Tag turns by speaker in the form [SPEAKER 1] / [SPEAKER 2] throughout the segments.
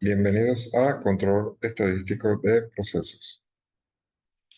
[SPEAKER 1] Bienvenidos a Control Estadístico de Procesos.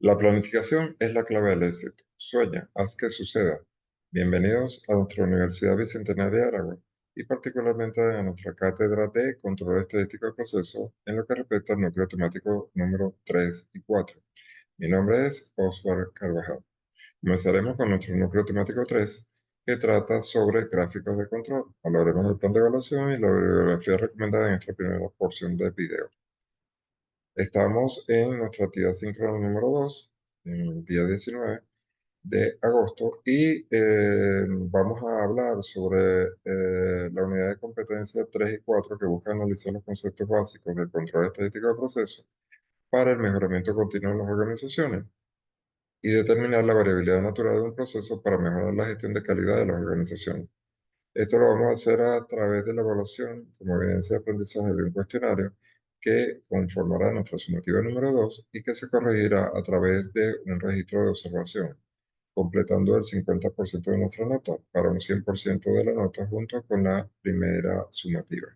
[SPEAKER 1] La planificación es la clave del éxito. Sueña, haz que suceda. Bienvenidos a nuestra Universidad Bicentenaria de Aragua y particularmente a nuestra cátedra de Control Estadístico de Procesos en lo que respecta al núcleo temático número 3 y 4. Mi nombre es Oswald Carvajal. Comenzaremos con nuestro núcleo temático 3, que trata sobre gráficos de control. Hablaremos del plan de evaluación y la bibliografía recomendada en esta primera porción del video. Estamos en nuestra actividad síncrona número 2, en el día 19 de agosto, y vamos a hablar sobre la unidad de competencia 3 y 4 que busca analizar los conceptos básicos del control estadístico de procesos para el mejoramiento continuo en las organizaciones y determinar la variabilidad natural de un proceso para mejorar la gestión de calidad de las organizaciones. Esto lo vamos a hacer a través de la evaluación como evidencia de aprendizaje de un cuestionario que conformará nuestra sumativa número 2 y que se corregirá a través de un registro de observación, completando el 50% de nuestra nota para un 100% de la nota junto con la primera sumativa.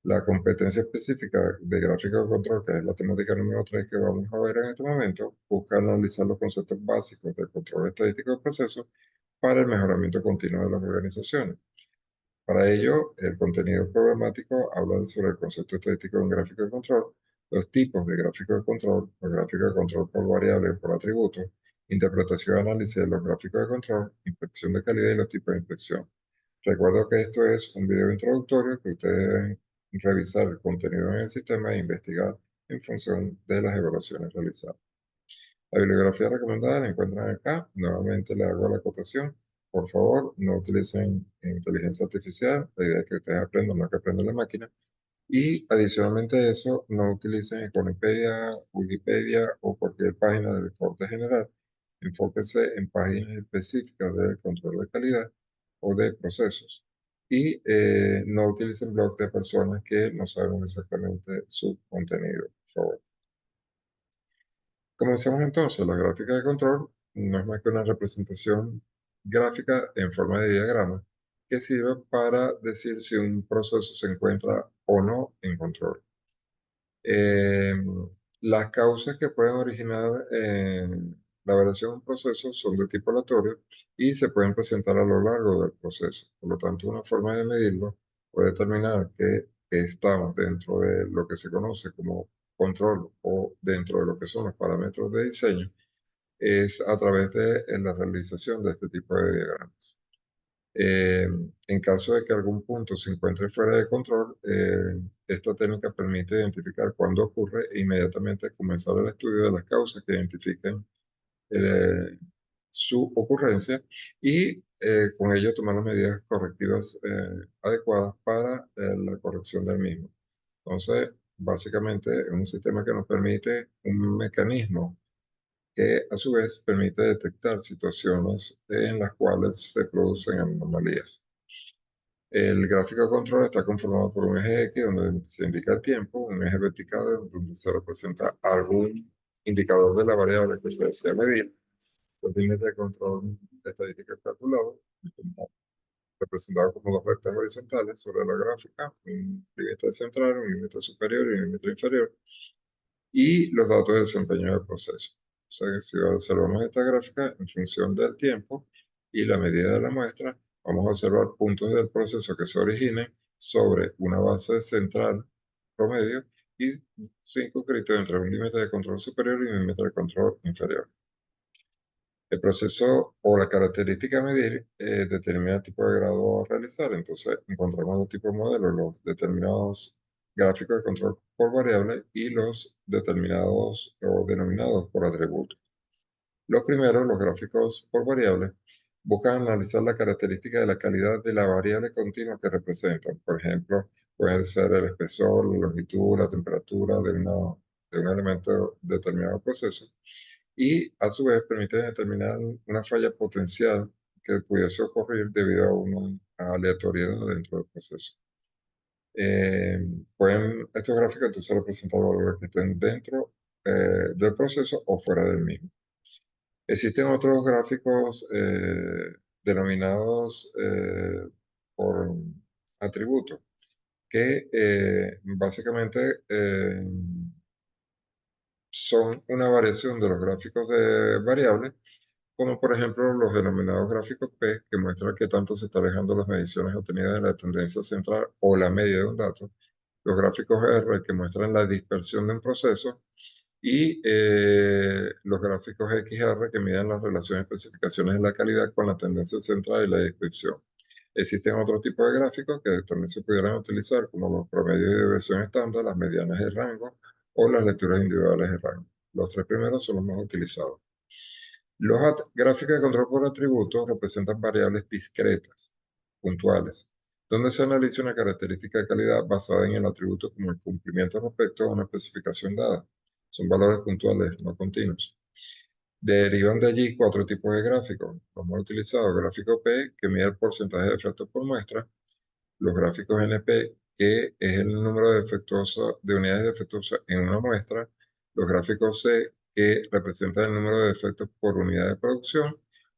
[SPEAKER 1] La competencia específica de gráfico de control, que es la temática número 3 que vamos a ver en este momento, busca analizar los conceptos básicos del control estadístico de procesos para el mejoramiento continuo de las organizaciones. Para ello, el contenido programático habla sobre el concepto estadístico de un gráfico de control, los tipos de gráficos de control, los gráficos de control por variables y por atributos, interpretación y análisis de los gráficos de control, inspección de calidad y los tipos de inspección. Recuerdo que esto es un video introductorio que ustedes deben revisar el contenido en el sistema e investigar en función de las evaluaciones realizadas. La bibliografía recomendada la encuentran acá. Nuevamente le hago la acotación. Por favor, no utilicen inteligencia artificial. La idea es que ustedes aprendan, no que aprendan la máquina. Y adicionalmente a eso, no utilicen Econopedia, Wikipedia o cualquier página de corte general. Enfóquense en páginas específicas del control de calidad o de procesos. Y no utilicen blogs de personas que no saben exactamente su contenido, por favor. Comencemos entonces. La gráfica de control no es más que una representación gráfica en forma de diagrama que sirve para decir si un proceso se encuentra o no en control. Eh, las causas que pueden originar la variación de un proceso son de tipo aleatorio y se pueden presentar a lo largo del proceso. Por lo tanto, una forma de medirlo o determinar que estamos dentro de lo que se conoce como control o dentro de lo que son los parámetros de diseño es a través de la realización de este tipo de diagramas. En caso de que algún punto se encuentre fuera de control, esta técnica permite identificar cuándo ocurre e inmediatamente comenzar el estudio de las causas que identifiquen su ocurrencia y con ello tomar las medidas correctivas adecuadas para la corrección del mismo. Entonces, básicamente es un sistema que nos permite un mecanismo que a su vez permite detectar situaciones en las cuales se producen anomalías. El gráfico de control está conformado por un eje X donde se indica el tiempo, un eje vertical donde se representa algún indicador de la variable que se desea medir, los límites de control estadística calculado, representado como dos rectas horizontales sobre la gráfica, un límite central, un límite superior y un límite inferior, y los datos de desempeño del proceso. O sea que si observamos esta gráfica en función del tiempo y la medida de la muestra, vamos a observar puntos del proceso que se originen sobre una base central promedio y 5 criterios entre un límite de control superior y un límite de control inferior. El proceso o la característica a medir determina el tipo de grado a realizar. Entonces, encontramos dos tipos de modelos, los determinados gráficos de control por variable y los determinados o denominados por atributo. Los primeros, los gráficos por variable, buscan analizar la característica de la calidad de la variable continua que representan. Por ejemplo, puede ser el espesor, la longitud, la temperatura de un elemento determinado proceso y a su vez permite determinar una falla potencial que pudiese ocurrir debido a una aleatoriedad dentro del proceso. Estos gráficos entonces representan valores que estén dentro del proceso o fuera del mismo. Existen otros gráficos denominados por atributos que básicamente son una variación de los gráficos de variables, como por ejemplo los denominados gráficos P, que muestran qué tanto se está alejando las mediciones obtenidas de la tendencia central o la media de un dato, los gráficos R, que muestran la dispersión de un proceso, y los gráficos XR, que miden las relaciones especificaciones de la calidad con la tendencia central y la dispersión. Existen otros tipos de gráficos que también se pudieran utilizar, como los promedios de desviación estándar, las medianas de rango o las lecturas individuales de rango. Los tres primeros son los más utilizados. Los gráficos de control por atributos representan variables discretas, puntuales, donde se analiza una característica de calidad basada en el atributo como el cumplimiento respecto a una especificación dada. Son valores puntuales, no continuos. Derivan de allí cuatro tipos de gráficos. Los más utilizados, gráfico P, que mide el porcentaje de efectos por muestra, los gráficos NP, que es el número de unidades defectuosas en una muestra, los gráficos C, que representan el número de defectos por unidad de producción,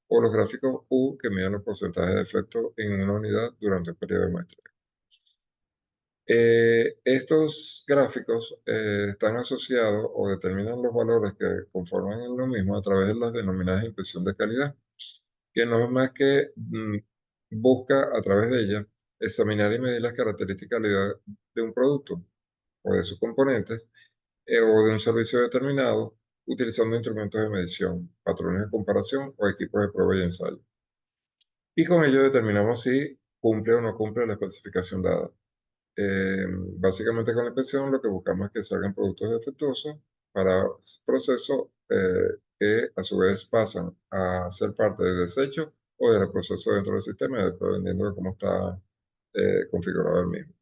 [SPEAKER 1] o los gráficos U, que miden los porcentajes de defectos en una unidad durante el periodo de muestra. Estos gráficos están asociados o determinan los valores que conforman lo mismo a través de las denominadas impresión de calidad, que no es más que busca a través de ella examinar y medir las características de calidad de un producto o de sus componentes o de un servicio determinado utilizando instrumentos de medición, patrones de comparación o equipos de prueba y ensayo. Y con ello determinamos si cumple o no cumple la especificación dada. Básicamente con la inspección lo que buscamos es que salgan productos defectuosos para procesos que a su vez pasan a ser parte del desecho o del proceso dentro del sistema, dependiendo de cómo está configurado el mismo.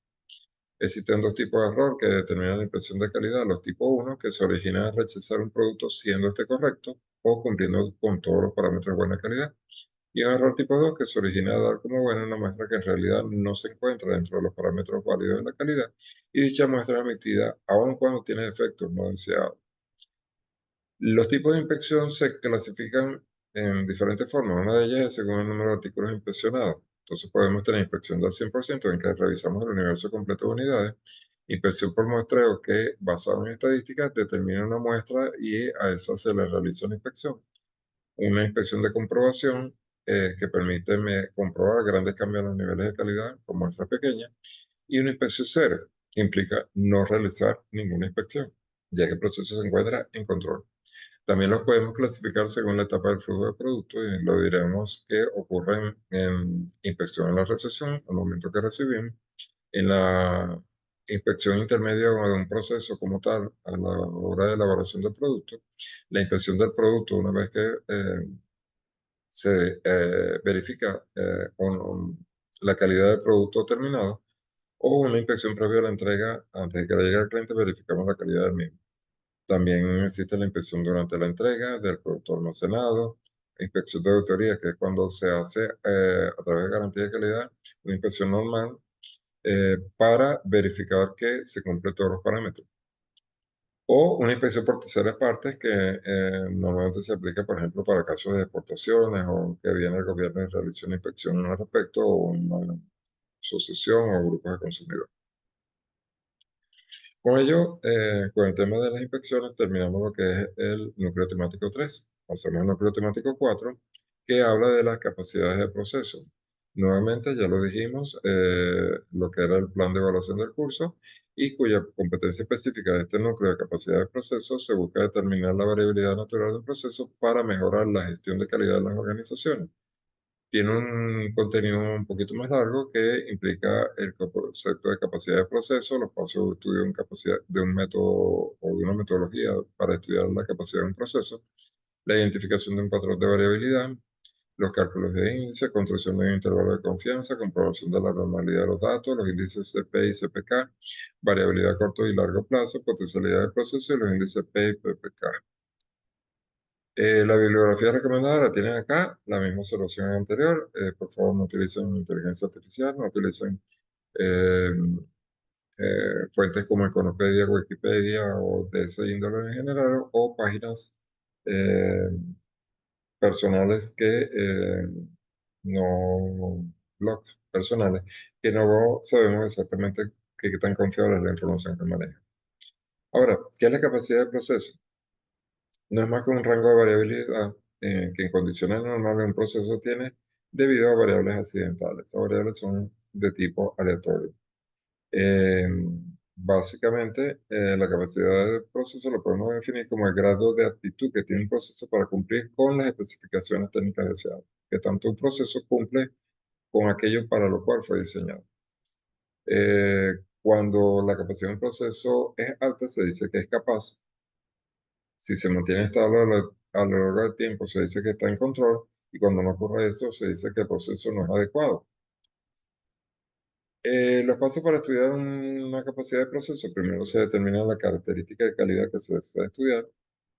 [SPEAKER 1] Existen dos tipos de error que determinan la inspección de calidad. Los tipos 1, que se origina al rechazar un producto siendo este correcto o cumpliendo con todos los parámetros de buena calidad. Y un error tipo 2 que se origina al dar como buena una muestra que en realidad no se encuentra dentro de los parámetros válidos de la calidad y dicha muestra es emitida aun cuando tiene efectos no deseados. Los tipos de inspección se clasifican en diferentes formas. Una de ellas es según el número de artículos inspeccionados. Entonces podemos tener inspección del 100% en que revisamos el universo completo de unidades. Inspección por muestreo que, basado en estadísticas, determina una muestra y a esa se le realiza una inspección. Una inspección de comprobación que permite comprobar grandes cambios en los niveles de calidad con muestras pequeñas. Y una inspección cero, que implica no realizar ninguna inspección, ya que el proceso se encuentra en control. También los podemos clasificar según la etapa del flujo de producto y lo diremos que ocurren en inspección en la recepción, al momento que recibimos, en la inspección intermedia o de un proceso como tal, a la hora de elaboración del producto, la inspección del producto una vez que se verifica la calidad del producto terminado o una inspección previa a la entrega antes de que le llegue al cliente, verificamos la calidad del mismo. También existe la inspección durante la entrega del producto almacenado, inspección de auditoría, que es cuando se hace a través de garantía de calidad, una inspección normal para verificar que se cumplen todos los parámetros. O una inspección por terceras partes que normalmente se aplica, por ejemplo, para casos de exportaciones o que viene el gobierno y realiza una inspección al respecto o una asociación o grupos de consumidores. Con ello, con el tema de las inspecciones, terminamos lo que es el núcleo temático 3. Pasamos al núcleo temático 4, que habla de las capacidades de proceso. Nuevamente, ya lo dijimos, lo que era el plan de evaluación del curso y cuya competencia específica de este núcleo de capacidad de proceso se busca determinar la variabilidad natural del proceso para mejorar la gestión de calidad de las organizaciones. Tiene un contenido un poquito más largo que implica el concepto de capacidad de proceso, los pasos de estudio de un método o de una metodología para estudiar la capacidad de un proceso, la identificación de un patrón de variabilidad, los cálculos de índice, construcción de un intervalo de confianza, comprobación de la normalidad de los datos, los índices CP y CPK, variabilidad a corto y largo plazo, potencialidad del proceso y los índices P y PPK. La bibliografía recomendada la tienen acá, la misma solución anterior. Por favor, no utilicen inteligencia artificial, no utilicen eh, fuentes como Econopedia, Wikipedia o de ese índole en general, o páginas eh, personales que no, blogs personales, que no sabemos exactamente y qué tan confiable es la información que maneja. Ahora, ¿qué es la capacidad de proceso? No es más que un rango de variabilidad que en condiciones normales un proceso tiene debido a variables accidentales. Esas variables son de tipo aleatorio. Eh, Básicamente, la capacidad del proceso lo podemos definir como el grado de aptitud que tiene un proceso para cumplir con las especificaciones técnicas deseadas, que tanto un proceso cumple con aquello para lo cual fue diseñado. Cuando la capacidad de un proceso es alta, se dice que es capaz. Si se mantiene estable a lo largo del tiempo, se dice que está en control. Y cuando no ocurre esto, se dice que el proceso no es adecuado. Los pasos para estudiar una capacidad de proceso: primero se determina la característica de calidad que se desea estudiar,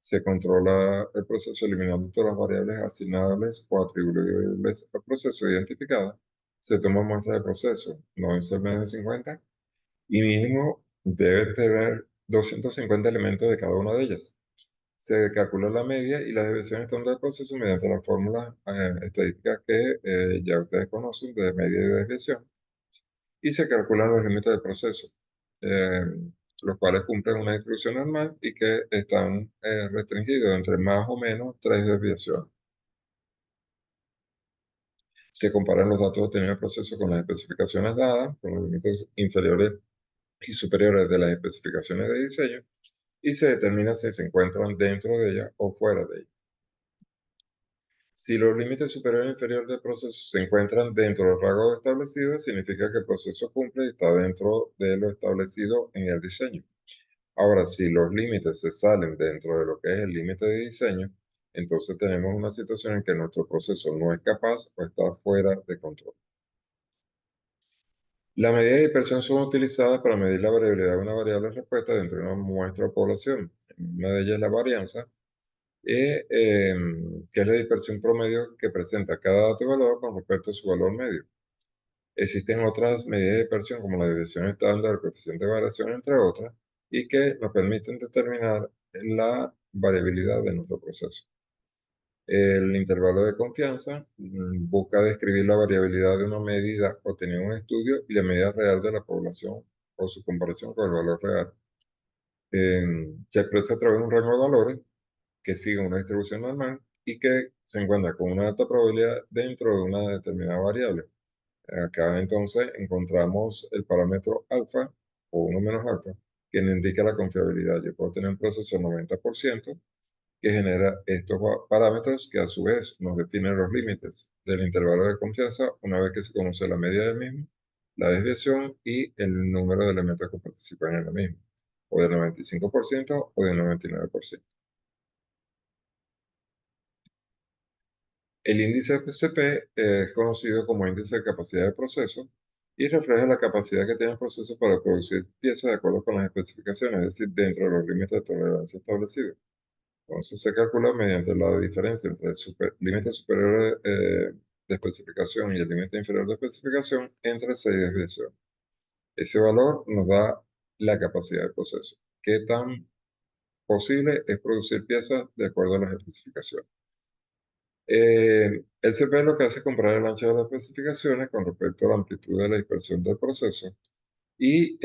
[SPEAKER 1] se controla el proceso eliminando todas las variables asignables o atribuibles al proceso identificadas, se toma muestra de proceso, no debe ser menos de 50, y mínimo debe tener 250 elementos de cada una de ellas. Se calcula la media y las desviaciones estándar del proceso mediante las fórmulas estadísticas que ya ustedes conocen de media y desviación, y se calculan los límites del proceso, eh, los cuales cumplen una distribución normal y que están restringidos entre más o menos 3 desviaciones. Se comparan los datos obtenidos del proceso con las especificaciones dadas, con los límites inferiores y superiores de las especificaciones de diseño, y se determina si se encuentran dentro de ellas o fuera de ellas. Si los límites superior e inferior del proceso se encuentran dentro del rango establecido, significa que el proceso cumple y está dentro de lo establecido en el diseño. Ahora, si los límites se salen dentro de lo que es el límite de diseño, entonces tenemos una situación en que nuestro proceso no es capaz o está fuera de control. Las medidas de dispersión son utilizadas para medir la variabilidad de una variable de respuesta dentro de una muestra o población. Una de ellas es la varianza, que es la dispersión promedio que presenta cada dato evaluado con respecto a su valor medio. Existen otras medidas de dispersión como la desviación estándar, el coeficiente de variación, entre otras, y que nos permiten determinar la variabilidad de nuestro proceso. El intervalo de confianza busca describir la variabilidad de una medida obtenida en un estudio y la medida real de la población o su comparación con el valor real. Se expresa a través de un rango de valores que sigue una distribución normal y que se encuentra con una alta probabilidad dentro de una determinada variable. Acá entonces encontramos el parámetro alfa o 1 menos alfa, que nos indica la confiabilidad. Yo puedo tener un proceso 90% que genera estos parámetros que a su vez nos definen los límites del intervalo de confianza una vez que se conoce la media del mismo, la desviación y el número de elementos que participan en el mismo, o del 95% o del 99%. El índice FCP es conocido como índice de capacidad de proceso y refleja la capacidad que tiene el proceso para producir piezas de acuerdo con las especificaciones, es decir, dentro de los límites de tolerancia establecidos. Entonces se calcula mediante la diferencia entre el límite superior de especificación y el límite inferior de especificación entre 6 desviaciones. Ese valor nos da la capacidad del proceso. ¿Qué tan posible es producir piezas de acuerdo a las especificaciones? El CP lo que hace es comparar el ancho de las especificaciones con respecto a la amplitud de la dispersión del proceso y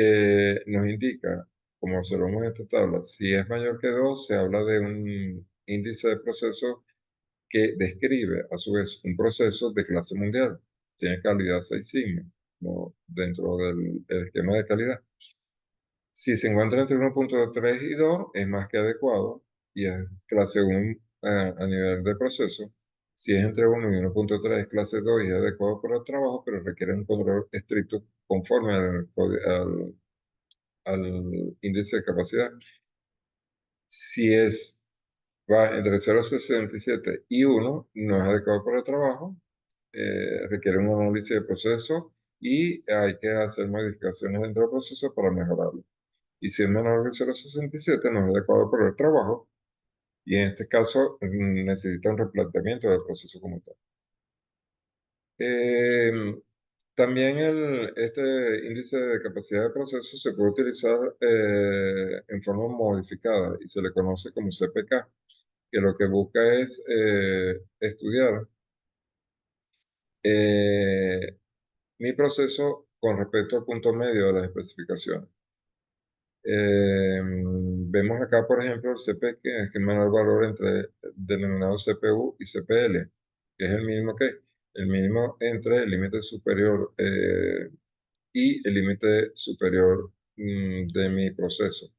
[SPEAKER 1] nos indica, como observamos en esta tabla, si es mayor que 2, se habla de un índice de proceso que describe a su vez un proceso de clase mundial. Tiene calidad 6 sigma, ¿no?, dentro del esquema de calidad. Si se encuentra entre 1.3 y 2, es más que adecuado y es clase 1 a nivel de proceso. Si es entre 1 y 1.3, es clase 2 y es adecuado para el trabajo, pero requiere un control estricto conforme al índice de capacidad. Si va entre 0.67 y 1, no es adecuado para el trabajo, requiere un análisis de proceso y hay que hacer modificaciones dentro del proceso para mejorarlo. Y si es menor que 0.67, no es adecuado para el trabajo, y en este caso necesita un replanteamiento del proceso como tal. También este índice de capacidad de proceso se puede utilizar en forma modificada y se le conoce como CPK, que lo que busca es estudiar mi proceso con respecto al punto medio de las especificaciones. Vemos acá, por ejemplo, el CP, que es el menor valor entre denominado CPU y CPL, que es el mínimo el mínimo entre el límite superior y el límite superior de mi proceso,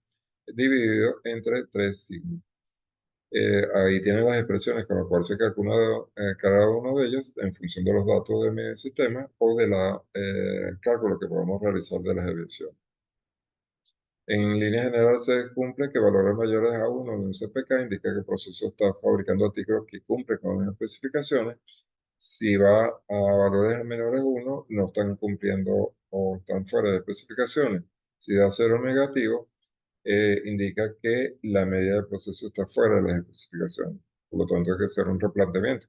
[SPEAKER 1] dividido entre 3 sigmas. Ahí tienen las expresiones con las cuales se calcula cada uno de ellos en función de los datos de mi sistema o de la cálculo que podemos realizar de las desviaciones. En línea general se cumple que valores mayores a 1 de un CPK indica que el proceso está fabricando artículos que cumplen con las especificaciones. Si va a valores menores a 1, no están cumpliendo o están fuera de especificaciones. Si da 0 negativo, indica que la medida del proceso está fuera de las especificaciones. Por lo tanto, hay que hacer un replanteamiento.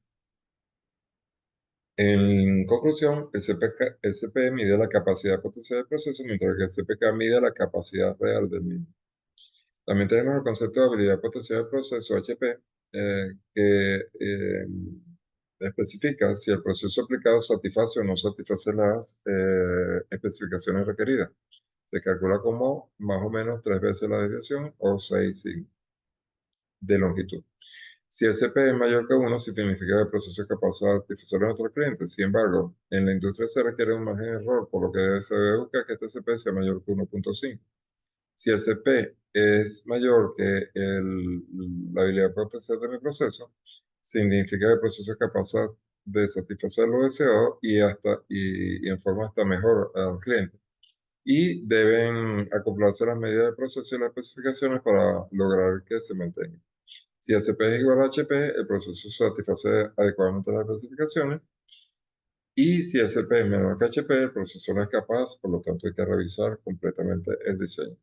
[SPEAKER 1] En conclusión, el CPE mide la capacidad potencial del proceso, mientras que el CPK mide la capacidad real del mismo. También tenemos el concepto de habilidad potencial del proceso, HP, que especifica si el proceso aplicado satisface o no satisface las especificaciones requeridas. Se calcula como más o menos 3 veces la desviación o 6 sigma de longitud. Si el CP es mayor que 1, significa que el proceso es capaz de satisfacer a nuestros clientes. Sin embargo, en la industria se requiere un margen de error, por lo que se debe buscar que este CP sea mayor que 1.5. Si el CP es mayor que la habilidad potencial de mi proceso, significa que el proceso es capaz de satisfacer lo deseado y en forma hasta mejor al cliente. Y deben acoplarse las medidas del proceso y las especificaciones para lograr que se mantenga. Si el CP es igual a HP, el proceso satisface adecuadamente las especificaciones. Y si el CP es menor que HP, el proceso no es capaz, por lo tanto hay que revisar completamente el diseño.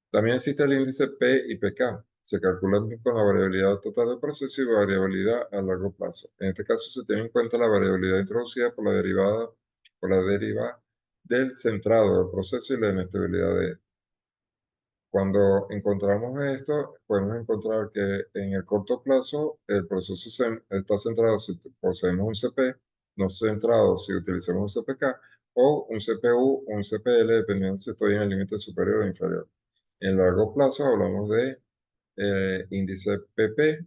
[SPEAKER 1] También existe el índice P y PK. Se calculan con la variabilidad total del proceso y variabilidad a largo plazo. En este caso se tiene en cuenta la variabilidad introducida por la deriva del centrado del proceso y la inestabilidad de éste. Cuando encontramos esto, podemos encontrar que en el corto plazo el proceso está centrado si poseemos un CP, no centrado si utilizamos un CPK, o un CPU o un CPL, dependiendo si estoy en el límite superior o inferior. En largo plazo hablamos de índice PP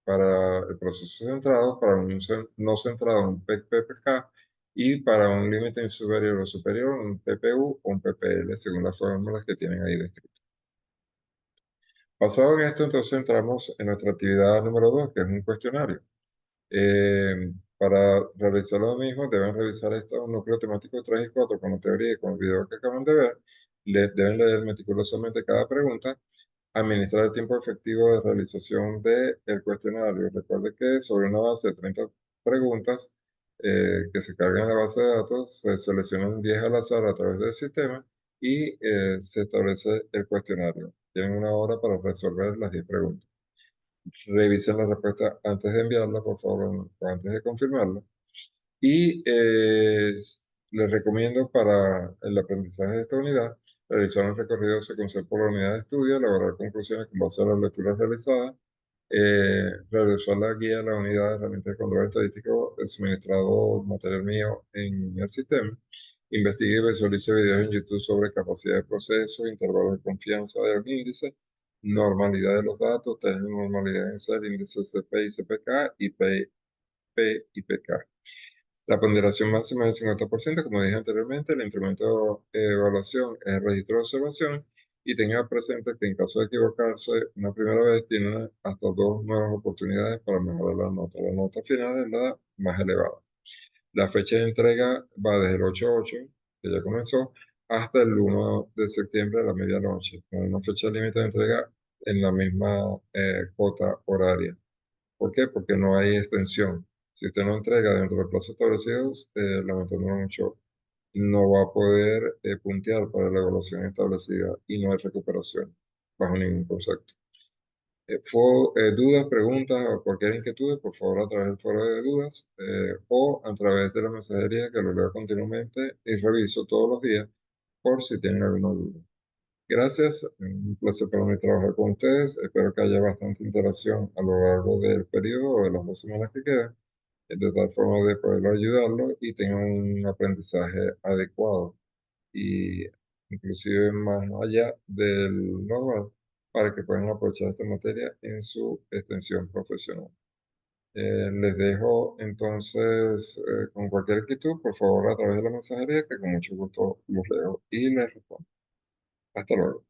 [SPEAKER 1] para el proceso centrado, para un no centrado un PPK y para un límite inferior o superior un PPU o un PPL, según las fórmulas que tienen ahí descritas. Basado en esto, entonces entramos en nuestra actividad número 2, que es un cuestionario. Para realizar lo mismo, deben revisar estos núcleos temáticos 3 y 4 con la teoría y con el video que acaban de ver. Deben leer meticulosamente cada pregunta. Administrar el tiempo efectivo de realización del cuestionario. Recuerde que sobre una base de 30 preguntas que se cargan en la base de datos, se seleccionan 10 al azar a través del sistema y se establece el cuestionario. Tienen una hora para resolver las 10 preguntas. Revisen la respuesta antes de enviarla, por favor, o antes de confirmarla. Y les recomiendo para el aprendizaje de esta unidad realizar un recorrido secuencial por la unidad de estudio, elaborar conclusiones con base a las lecturas realizadas, realizar la guía de la unidad de herramientas de control estadístico, el suministrado material mío en el sistema, investigue y visualice videos en YouTube sobre capacidad de proceso, intervalos de confianza de los índices, normalidad de los datos, tener normalidad en Excel, índices CP y CPK y P y PK. La ponderación máxima es del 50%, como dije anteriormente, el instrumento de evaluación es el registro de observación y tenga presente que en caso de equivocarse una primera vez, tiene hasta 2 nuevas oportunidades para mejorar la nota. La nota final es la más elevada. La fecha de entrega va desde el 8/8, que ya comenzó, hasta el 1 de septiembre a la medianoche, con una fecha límite de entrega en la misma cuota horaria. ¿Por qué? Porque no hay extensión. Si usted no entrega dentro del plazo establecido, lamentándolo mucho, no va a poder puntear para la evaluación establecida y no hay recuperación bajo ningún concepto. Dudas, preguntas o cualquier inquietud, por favor, a través del foro de dudas o a través de la mensajería que lo leo continuamente y reviso todos los días por si tienen alguna duda. Gracias, es un placer para mí trabajar con ustedes. Espero que haya bastante interacción a lo largo del periodo o de las 2 semanas que quedan. de tal forma de poder ayudarlos y tengan un aprendizaje adecuado y inclusive más allá del normal para que puedan aprovechar esta materia en su extensión profesional. Les dejo entonces con cualquier inquietud, por favor, a través de la mensajería, que con mucho gusto los leo y les respondo. Hasta luego.